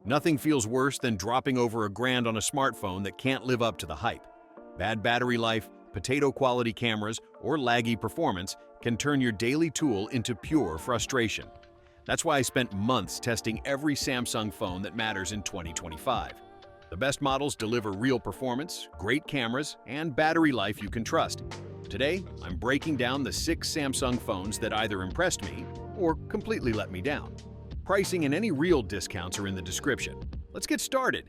Nothing feels worse than dropping over $1,000 on a smartphone that can't live up to the hype. Bad battery life, potato-quality cameras, or laggy performance can turn your daily tool into pure frustration. That's why I spent months testing every Samsung phone that matters in 2025. The best models deliver real performance, great cameras, and battery life you can trust. Today, I'm breaking down the 6 Samsung phones that either impressed me or completely let me down. Pricing and any real discounts are in the description. Let's get started.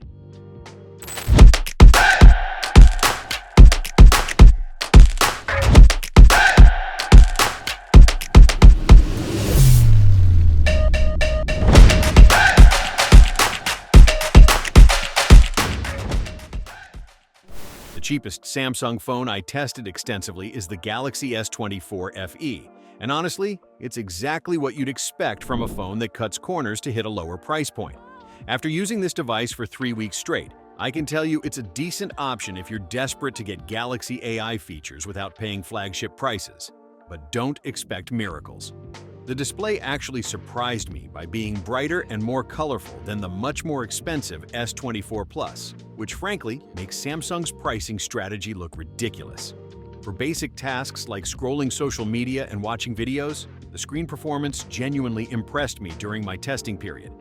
The cheapest Samsung phone I tested extensively is the Galaxy S24 FE. And honestly, it's exactly what you'd expect from a phone that cuts corners to hit a lower price point. After using this device for 3 weeks straight, I can tell you it's a decent option if you're desperate to get Galaxy AI features without paying flagship prices. But don't expect miracles. The display actually surprised me by being brighter and more colorful than the much more expensive S24 Plus, which frankly makes Samsung's pricing strategy look ridiculous. For basic tasks like scrolling social media and watching videos, the screen performance genuinely impressed me during my testing period.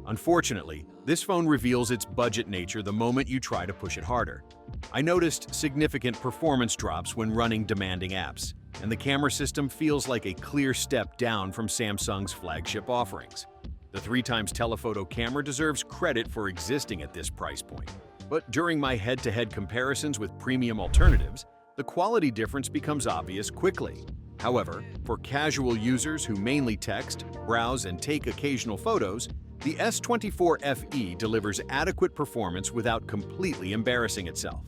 Unfortunately, this phone reveals its budget nature the moment you try to push it harder. I noticed significant performance drops when running demanding apps, and the camera system feels like a clear step down from Samsung's flagship offerings. The 3x telephoto camera deserves credit for existing at this price point. But during my head-to-head comparisons with premium alternatives, the quality difference becomes obvious quickly. However, for casual users who mainly text, browse, and take occasional photos, the S24 FE delivers adequate performance without completely embarrassing itself.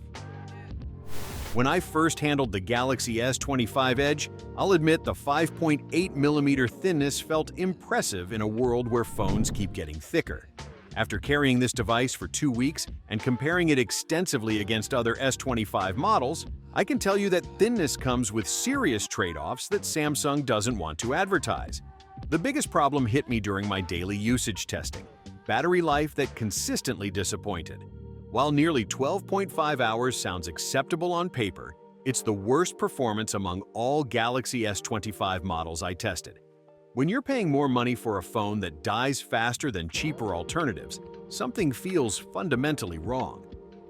When I first handled the Galaxy S25 Edge, I'll admit the 5.8mm thinness felt impressive in a world where phones keep getting thicker. After carrying this device for 2 weeks and comparing it extensively against other S25 models, I can tell you that thinness comes with serious trade-offs that Samsung doesn't want to advertise. The biggest problem hit me during my daily usage testing: battery life that consistently disappointed. While nearly 12.5 hours sounds acceptable on paper, it's the worst performance among all Galaxy S25 models I tested. When you're paying more money for a phone that dies faster than cheaper alternatives, something feels fundamentally wrong.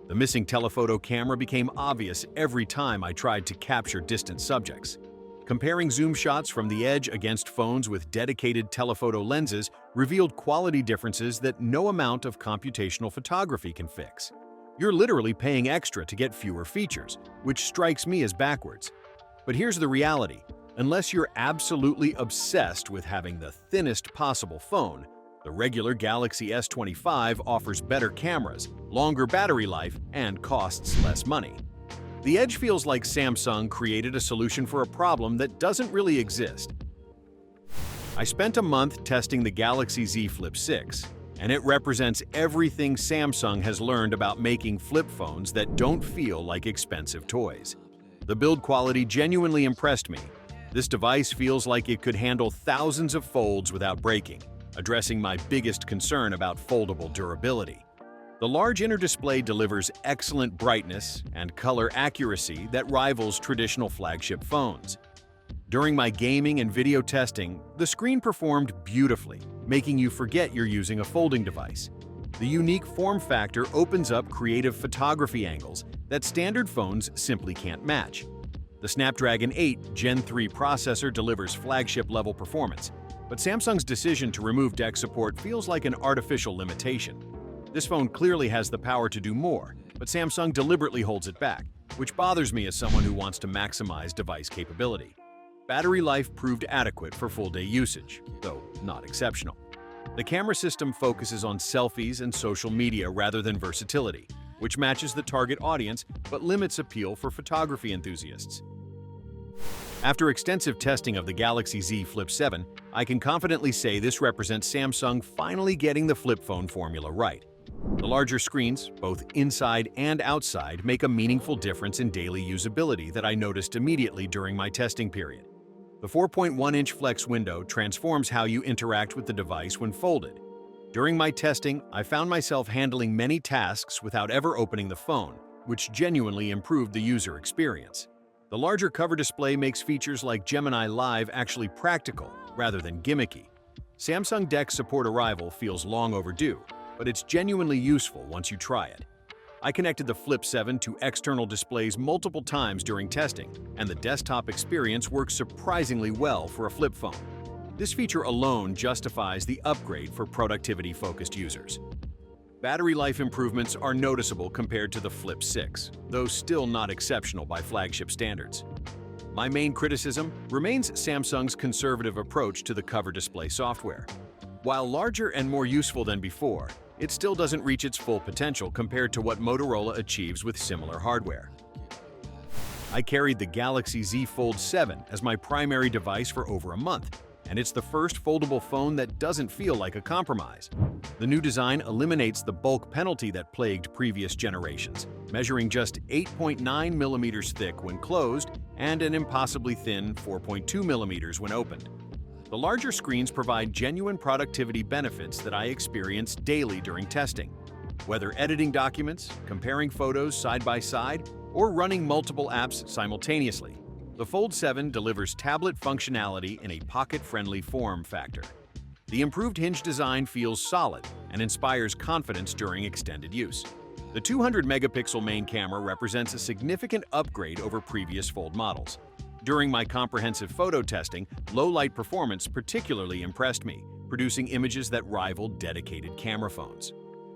The missing telephoto camera became obvious every time I tried to capture distant subjects. Comparing zoom shots from the Edge against phones with dedicated telephoto lenses revealed quality differences that no amount of computational photography can fix. You're literally paying extra to get fewer features, which strikes me as backwards. But here's the reality. Unless you're absolutely obsessed with having the thinnest possible phone, the regular Galaxy S25 offers better cameras, longer battery life, and costs less money. The Edge feels like Samsung created a solution for a problem that doesn't really exist. I spent a month testing the Galaxy Z Flip 6, and it represents everything Samsung has learned about making flip phones that don't feel like expensive toys. The build quality genuinely impressed me. This device feels like it could handle thousands of folds without breaking, addressing my biggest concern about foldable durability. The large inner display delivers excellent brightness and color accuracy that rivals traditional flagship phones. During my gaming and video testing, the screen performed beautifully, making you forget you're using a folding device. The unique form factor opens up creative photography angles that standard phones simply can't match. The Snapdragon 8 Gen 3 processor delivers flagship-level performance, but Samsung's decision to remove DeX support feels like an artificial limitation. This phone clearly has the power to do more, but Samsung deliberately holds it back, which bothers me as someone who wants to maximize device capability. Battery life proved adequate for full-day usage, though not exceptional. The camera system focuses on selfies and social media rather than versatility, which matches the target audience but limits appeal for photography enthusiasts. After extensive testing of the Galaxy Z Flip 7, I can confidently say this represents Samsung finally getting the flip phone formula right. The larger screens, both inside and outside, make a meaningful difference in daily usability that I noticed immediately during my testing period. The 4.1-inch flex window transforms how you interact with the device when folded. During my testing, I found myself handling many tasks without ever opening the phone, which genuinely improved the user experience. The larger cover display makes features like Gemini Live actually practical rather than gimmicky. Samsung DeX support arrival feels long overdue, but it's genuinely useful once you try it. I connected the Flip 7 to external displays multiple times during testing, and the desktop experience works surprisingly well for a flip phone. This feature alone justifies the upgrade for productivity-focused users. Battery life improvements are noticeable compared to the Flip 6, though still not exceptional by flagship standards. My main criticism remains Samsung's conservative approach to the cover display software. While larger and more useful than before, it still doesn't reach its full potential compared to what Motorola achieves with similar hardware. I carried the Galaxy Z Fold 7 as my primary device for over a month, and it's the first foldable phone that doesn't feel like a compromise. The new design eliminates the bulk penalty that plagued previous generations, measuring just 8.9 millimeters thick when closed and an impossibly thin 4.2 millimeters when opened. The larger screens provide genuine productivity benefits that I experience daily during testing. Whether editing documents, comparing photos side by side, or running multiple apps simultaneously, the Fold 7 delivers tablet functionality in a pocket-friendly form factor. The improved hinge design feels solid and inspires confidence during extended use. The 200-megapixel main camera represents a significant upgrade over previous Fold models. During my comprehensive photo testing, low-light performance particularly impressed me, producing images that rivaled dedicated camera phones.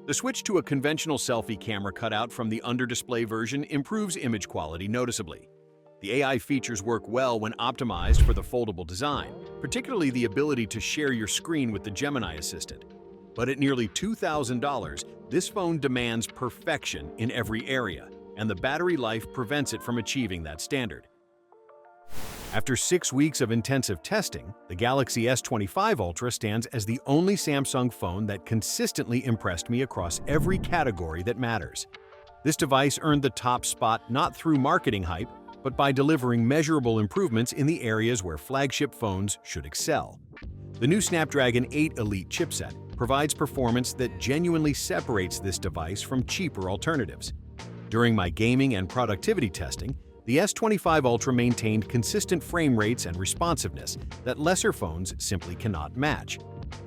The switch to a conventional selfie camera cutout from the under-display version improves image quality noticeably. The AI features work well when optimized for the foldable design, particularly the ability to share your screen with the Gemini Assistant. But at nearly $2,000, this phone demands perfection in every area, and the battery life prevents it from achieving that standard. After 6 weeks of intensive testing, the Galaxy S25 Ultra stands as the only Samsung phone that consistently impressed me across every category that matters. This device earned the top spot not through marketing hype, but by delivering measurable improvements in the areas where flagship phones should excel. The new Snapdragon 8 Elite chipset provides performance that genuinely separates this device from cheaper alternatives. During my gaming and productivity testing, the S25 Ultra maintained consistent frame rates and responsiveness that lesser phones simply cannot match.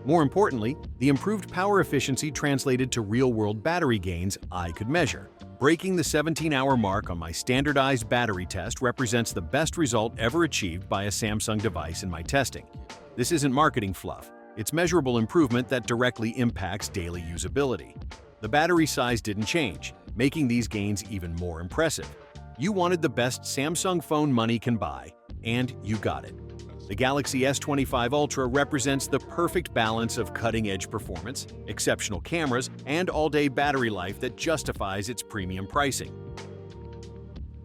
More importantly, the improved power efficiency translated to real-world battery gains I could measure. Breaking the 17-hour mark on my standardized battery test represents the best result ever achieved by a Samsung device in my testing. This isn't marketing fluff. It's measurable improvement that directly impacts daily usability. The battery size didn't change, making these gains even more impressive. You wanted the best Samsung phone money can buy, and you got it. The Galaxy S25 Ultra represents the perfect balance of cutting-edge performance, exceptional cameras, and all-day battery life that justifies its premium pricing.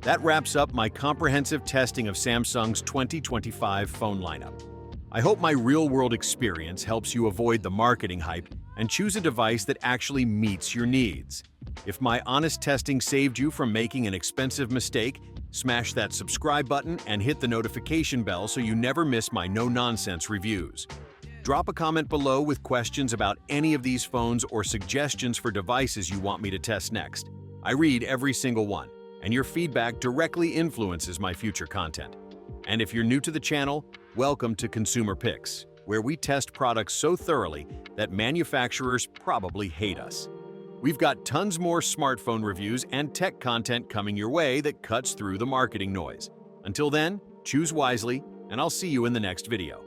That wraps up my comprehensive testing of Samsung's 2025 phone lineup. I hope my real-world experience helps you avoid the marketing hype and choose a device that actually meets your needs. If my honest testing saved you from making an expensive mistake, smash that subscribe button and hit the notification bell so you never miss my no-nonsense reviews. Drop a comment below with questions about any of these phones or suggestions for devices you want me to test next. I read every single one, and your feedback directly influences my future content. And if you're new to the channel, welcome to Consumer Picks, where we test products so thoroughly that manufacturers probably hate us. We've got tons more smartphone reviews and tech content coming your way that cuts through the marketing noise. Until then, choose wisely, and I'll see you in the next video.